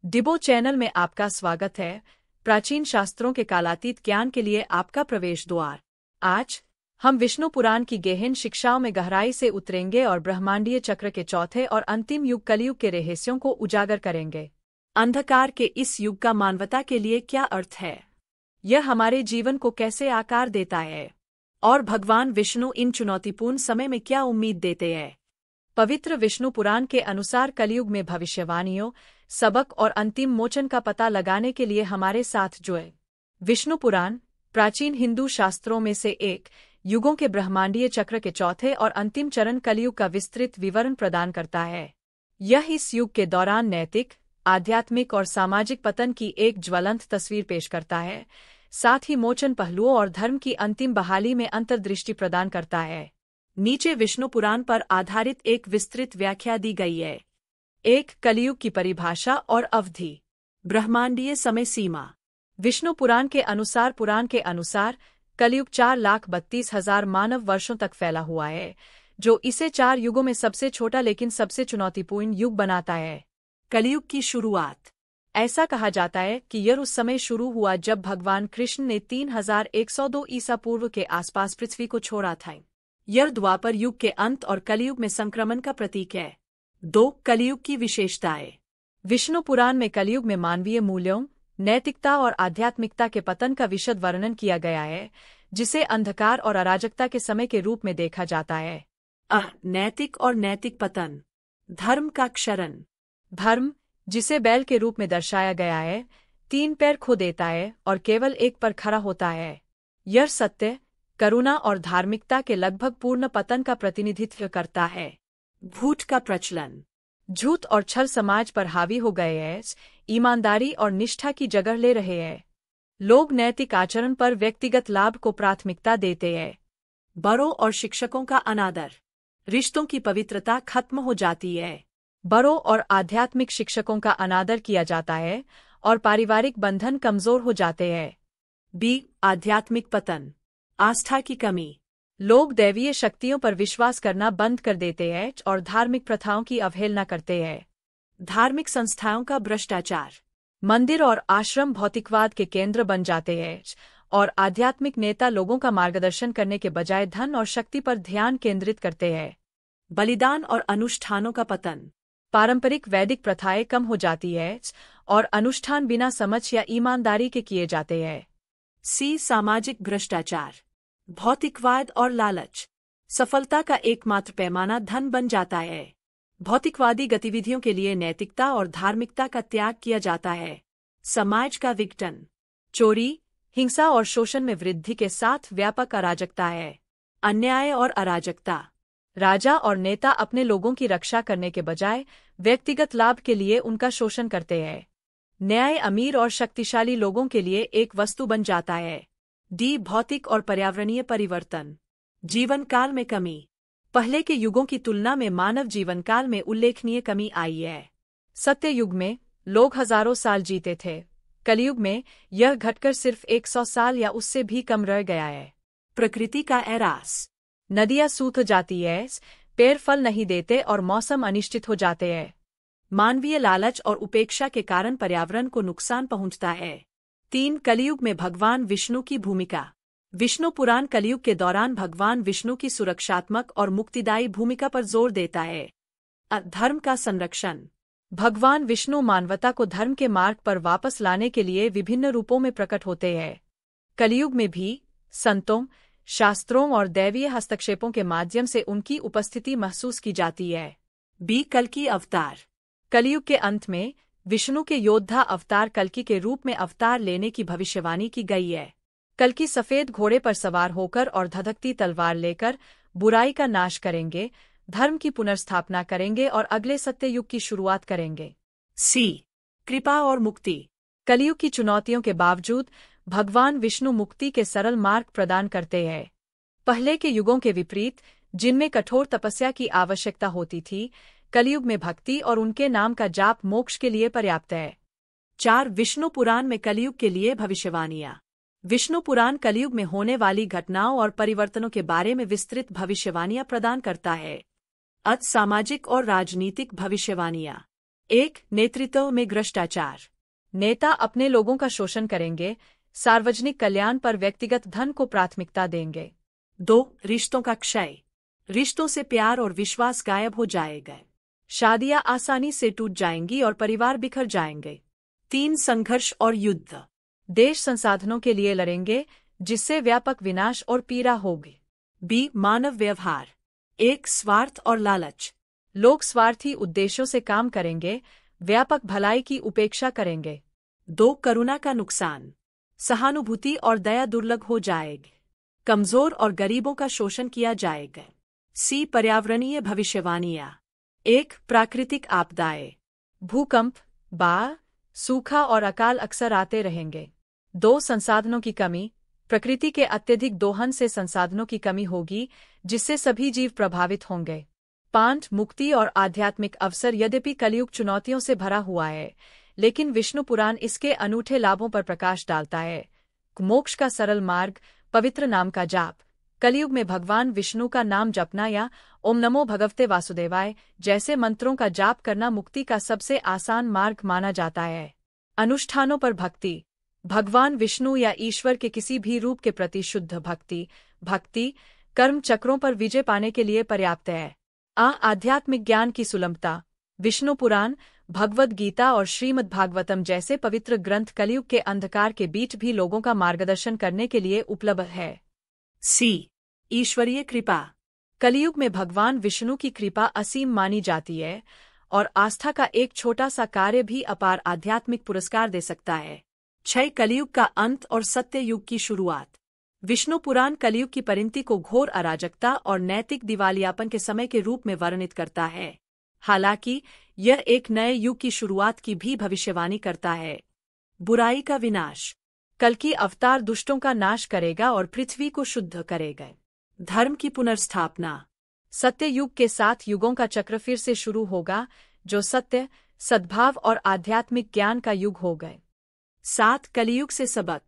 डिबो channel में आपका स्वागत है। प्राचीन शास्त्रों के कालातीत ज्ञान के लिए आपका प्रवेश द्वार। आज हम विष्णु पुराण की गहन शिक्षाओं में गहराई से उतरेंगे और ब्रह्मांडीय चक्र के चौथे और अंतिम युग कलयुग के रहस्यों को उजागर करेंगे। अंधकार के इस युग का मानवता के लिए क्या अर्थ है? यह हमारे जीवन को कैसे आकार देता है? और भगवान विष्णु इन चुनौतीपूर्ण समय में क्या उम्मीद देते हैं? पवित्र विष्णु पुराण के अनुसार कलयुग में भविष्यवाणियों, सबक और अंतिम मोचन का पता लगाने के लिए हमारे साथ जुड़े। विष्णु पुराण प्राचीन हिंदू शास्त्रों में से एक, युगों के ब्रह्मांडीय चक्र के चौथे और अंतिम चरण कलयुग का विस्तृत विवरण प्रदान करता है। यह इस युग के दौरान नैतिक, आध्यात्मिक और सामाजिक पतन की एक ज्वलंत तस्वीर पेश करता है, साथ ही मोचन पहलुओं और धर्म की अंतिम बहाली में अंतर्दृष्टि प्रदान करता है। नीचे विष्णु पुराण पर आधारित एक विस्तृत व्याख्या दी गई है। 1. कलयुग की परिभाषा और अवधि। ब्रह्मांडीय समय सीमा। विष्णु पुराण के अनुसार कलयुग 4,32,000 मानव वर्षों तक फैला हुआ है, जो इसे 4 युगों में सबसे छोटा लेकिन सबसे चुनौतीपूर्ण युग बनाता है। कलयुग की शुरुआत। ऐसा कहा जाता है कि यह उस समय शुरू हुआ जब भगवान कृष्ण ने 3102 ईसा पूर्व के आसपास पृथ्वी को छोड़ा था। यह द्वापर युग के अंत और कलयुग में संक्रमण का प्रतीक है। 2. कलयुग की विशेषताएं। विष्णु पुराण में कलयुग में मानवीय मूल्यों, नैतिकता और आध्यात्मिकता के पतन का विशद वर्णन किया गया है, जिसे अंधकार और अराजकता के समय के रूप में देखा जाता है। नैतिक और नैतिक पतन। धर्म का क्षरण। धर्म, जिसे बैल के रूप में दर्शाया गया है, 3 पैर खो देता है और केवल एक पर खड़ा होता है। यह सत्य, करुणा और धार्मिकता के लगभग पूर्ण पतन का प्रतिनिधित्व करता है। झूठ का प्रचलन। झूठ और छल समाज पर हावी हो गए हैं, ईमानदारी और निष्ठा की जगह ले रहे हैं। लोग नैतिक आचरण पर व्यक्तिगत लाभ को प्राथमिकता देते हैं। बड़ों और शिक्षकों का अनादर। रिश्तों की पवित्रता खत्म हो जाती है। बड़ों और आध्यात्मिक शिक्षकों का अनादर किया जाता है और पारिवारिक बंधन कमजोर हो जाते हैं। आध्यात्मिक पतन। आस्था की कमी। लोग दैवीय शक्तियों पर विश्वास करना बंद कर देते हैं और धार्मिक प्रथाओं की अवहेलना करते हैं। धार्मिक संस्थाओं का भ्रष्टाचार। मंदिर और आश्रम भौतिकवाद के केंद्र बन जाते हैं और आध्यात्मिक नेता लोगों का मार्गदर्शन करने के बजाय धन और शक्ति पर ध्यान केंद्रित करते हैं। बलिदान और अनुष्ठानों का पतन। पारंपरिक वैदिक प्रथाएं कम हो जाती है और अनुष्ठान बिना समझ या ईमानदारी के किए जाते हैं। सामाजिक भ्रष्टाचार। भौतिकवाद और लालच। सफलता का एकमात्र पैमाना धन बन जाता है। भौतिकवादी गतिविधियों के लिए नैतिकता और धार्मिकता का त्याग किया जाता है। समाज का विघटन। चोरी, हिंसा और शोषण में वृद्धि के साथ व्यापक अराजकता है। अन्याय और अराजकता। राजा और नेता अपने लोगों की रक्षा करने के बजाय व्यक्तिगत लाभ के लिए उनका शोषण करते हैं। न्याय अमीर और शक्तिशाली लोगों के लिए एक वस्तु बन जाता है। भौतिक और पर्यावरणीय परिवर्तन। जीवन काल में कमी। पहले के युगों की तुलना में मानव जीवन काल में उल्लेखनीय कमी आई है। सत्य युग में लोग हजारों साल जीते थे। कलयुग में यह घटकर सिर्फ 100 साल या उससे भी कम रह गया है। प्रकृति का एहसास। नदियां सूख जाती है, पेड़ फल नहीं देते और मौसम अनिश्चित हो जाते हैं। मानवीय लालच और उपेक्षा के कारण पर्यावरण को नुकसान पहुंचता है। 3. कलयुग में भगवान विष्णु की भूमिका। विष्णु पुराण कलयुग के दौरान भगवान विष्णु की सुरक्षात्मक और मुक्तिदायी भूमिका पर जोर देता है। धर्म का संरक्षण। भगवान विष्णु मानवता को धर्म के मार्ग पर वापस लाने के लिए विभिन्न रूपों में प्रकट होते हैं। कलयुग में भी संतों, शास्त्रों और दैवीय हस्तक्षेपों के माध्यम से उनकी उपस्थिति महसूस की जाती है। कल्कि अवतार। कलयुग के अंत में विष्णु के योद्धा अवतार कल्कि के रूप में अवतार लेने की भविष्यवाणी की गई है। कल्कि सफेद घोड़े पर सवार होकर और धधकती तलवार लेकर बुराई का नाश करेंगे, धर्म की पुनर्स्थापना करेंगे और अगले सत्य युग की शुरुआत करेंगे। कृपा और मुक्ति। कलयुग की चुनौतियों के बावजूद भगवान विष्णु मुक्ति के सरल मार्ग प्रदान करते हैं। पहले के युगों के विपरीत, जिनमें कठोर तपस्या की आवश्यकता होती थी, कलयुग में भक्ति और उनके नाम का जाप मोक्ष के लिए पर्याप्त है। 4. विष्णु पुराण में कलयुग के लिए भविष्यवाणियां। विष्णु पुराण कलयुग में होने वाली घटनाओं और परिवर्तनों के बारे में विस्तृत भविष्यवाणियां प्रदान करता है। सामाजिक और राजनीतिक भविष्यवाणियां। 1. नेतृत्व में भ्रष्टाचार। नेता अपने लोगों का शोषण करेंगे, सार्वजनिक कल्याण पर व्यक्तिगत धन को प्राथमिकता देंगे। 2. रिश्तों का क्षय। रिश्तों से प्यार और विश्वास गायब हो जाएगा। शादियां आसानी से टूट जाएंगी और परिवार बिखर जाएंगे। 3. संघर्ष और युद्ध। देश संसाधनों के लिए लड़ेंगे, जिससे व्यापक विनाश और पीड़ा होगी। बी. मानव व्यवहार। 1. स्वार्थ और लालच। लोग स्वार्थी उद्देश्यों से काम करेंगे, व्यापक भलाई की उपेक्षा करेंगे। 2. करुणा का नुकसान। सहानुभूति और दया दुर्लभ हो जाएगी। कमजोर और गरीबों का शोषण किया जाएगा। सी. पर्यावरणीय भविष्यवाणियां। 1. प्राकृतिक आपदाएं। भूकंप, बाढ़, सूखा और अकाल अक्सर आते रहेंगे। 2. संसाधनों की कमी। प्रकृति के अत्यधिक दोहन से संसाधनों की कमी होगी, जिससे सभी जीव प्रभावित होंगे। 5. मुक्ति और आध्यात्मिक अवसर। यद्यपि कलयुग चुनौतियों से भरा हुआ है, लेकिन विष्णु पुराण इसके अनूठे लाभों पर प्रकाश डालता है। मोक्ष का सरल मार्ग, पवित्र नाम का जाप। कलयुग में भगवान विष्णु का नाम जपना या ओम नमो भगवते वासुदेवाय जैसे मंत्रों का जाप करना मुक्ति का सबसे आसान मार्ग माना जाता है। अनुष्ठानों पर भक्ति। भगवान विष्णु या ईश्वर के किसी भी रूप के प्रति शुद्ध भक्ति कर्म चक्रों पर विजय पाने के लिए पर्याप्त है। आध्यात्मिक ज्ञान की सुलभता। विष्णु पुराण, भगवद गीता और श्रीमद् भागवतम जैसे पवित्र ग्रंथ कलयुग के अंधकार के बीच भी लोगों का मार्गदर्शन करने के लिए उपलब्ध है। सी. ईश्वरीय कृपा। कलयुग में भगवान विष्णु की कृपा असीम मानी जाती है और आस्था का एक छोटा सा कार्य भी अपार आध्यात्मिक पुरस्कार दे सकता है। 6. कलयुग का अंत और सत्य युग की शुरुआत। विष्णु पुराण कलयुग की परिणति को घोर अराजकता और नैतिक दिवालियापन के समय के रूप में वर्णित करता है। हालांकि यह एक नए युग की शुरुआत की भी भविष्यवाणी करता है। बुराई का विनाश। कल्कि अवतार दुष्टों का नाश करेगा और पृथ्वी को शुद्ध करेगा। धर्म की पुनर्स्थापना। सत्य युग के 7 युगों का चक्र फिर से शुरू होगा, जो सत्य, सद्भाव और आध्यात्मिक ज्ञान का युग होगा। 7. कलयुग से सबक।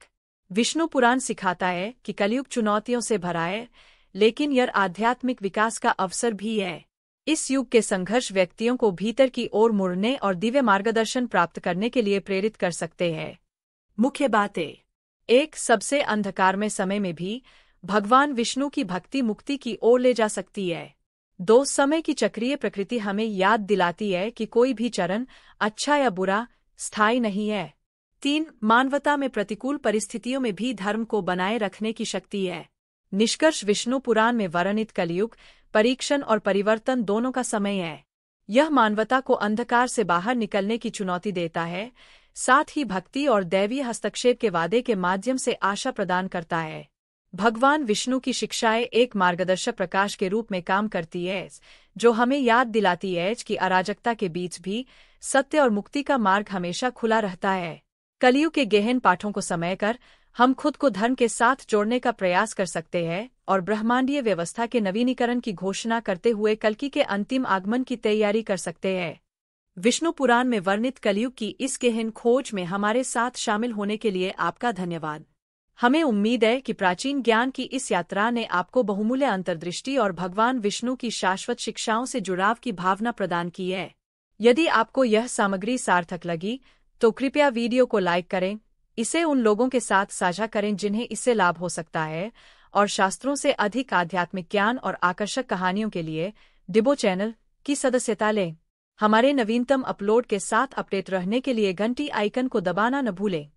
विष्णु पुराण सिखाता है कि कलयुग चुनौतियों से भरा है, लेकिन यह आध्यात्मिक विकास का अवसर भी है। इस युग के संघर्ष व्यक्तियों को भीतर की ओर मुड़ने और दिव्य मार्गदर्शन प्राप्त करने के लिए प्रेरित कर सकते हैं। मुख्य बातें। 1. सबसे अंधकारमय समय में भी भगवान विष्णु की भक्ति मुक्ति की ओर ले जा सकती है। 2. समय की चक्रीय प्रकृति हमें याद दिलाती है कि कोई भी चरण, अच्छा या बुरा, स्थायी नहीं है। 3. मानवता में प्रतिकूल परिस्थितियों में भी धर्म को बनाए रखने की शक्ति है। निष्कर्ष। विष्णु पुराण में वर्णित कलयुग परीक्षण और परिवर्तन दोनों का समय है। यह मानवता को अंधकार से बाहर निकलने की चुनौती देता है, साथ ही भक्ति और दैवीय हस्तक्षेप के वादे के माध्यम से आशा प्रदान करता है। भगवान विष्णु की शिक्षाएं एक मार्गदर्शक प्रकाश के रूप में काम करती है, जो हमें याद दिलाती है कि अराजकता के बीच भी सत्य और मुक्ति का मार्ग हमेशा खुला रहता है। कलयुग के गहन पाठों को समझकर हम खुद को धर्म के साथ जोड़ने का प्रयास कर सकते हैं और ब्रह्मांडीय व्यवस्था के नवीनीकरण की घोषणा करते हुए कल्कि के अंतिम आगमन की तैयारी कर सकते हैं। विष्णु पुराण में वर्णित कलयुग की इस गहन खोज में हमारे साथ शामिल होने के लिए आपका धन्यवाद। हमें उम्मीद है कि प्राचीन ज्ञान की इस यात्रा ने आपको बहुमूल्य अंतर्दृष्टि और भगवान विष्णु की शाश्वत शिक्षाओं से जुड़ाव की भावना प्रदान की है। यदि आपको यह सामग्री सार्थक लगी, तो कृपया वीडियो को लाइक करें, इसे उन लोगों के साथ साझा करें जिन्हें इससे लाभ हो सकता है, और शास्त्रों से अधिक आध्यात्मिक ज्ञान और आकर्षक कहानियों के लिए डिबो चैनल की सदस्यता लें। हमारे नवीनतम अपलोड के साथ अपडेट रहने के लिए घंटी आइकन को दबाना न भूलें।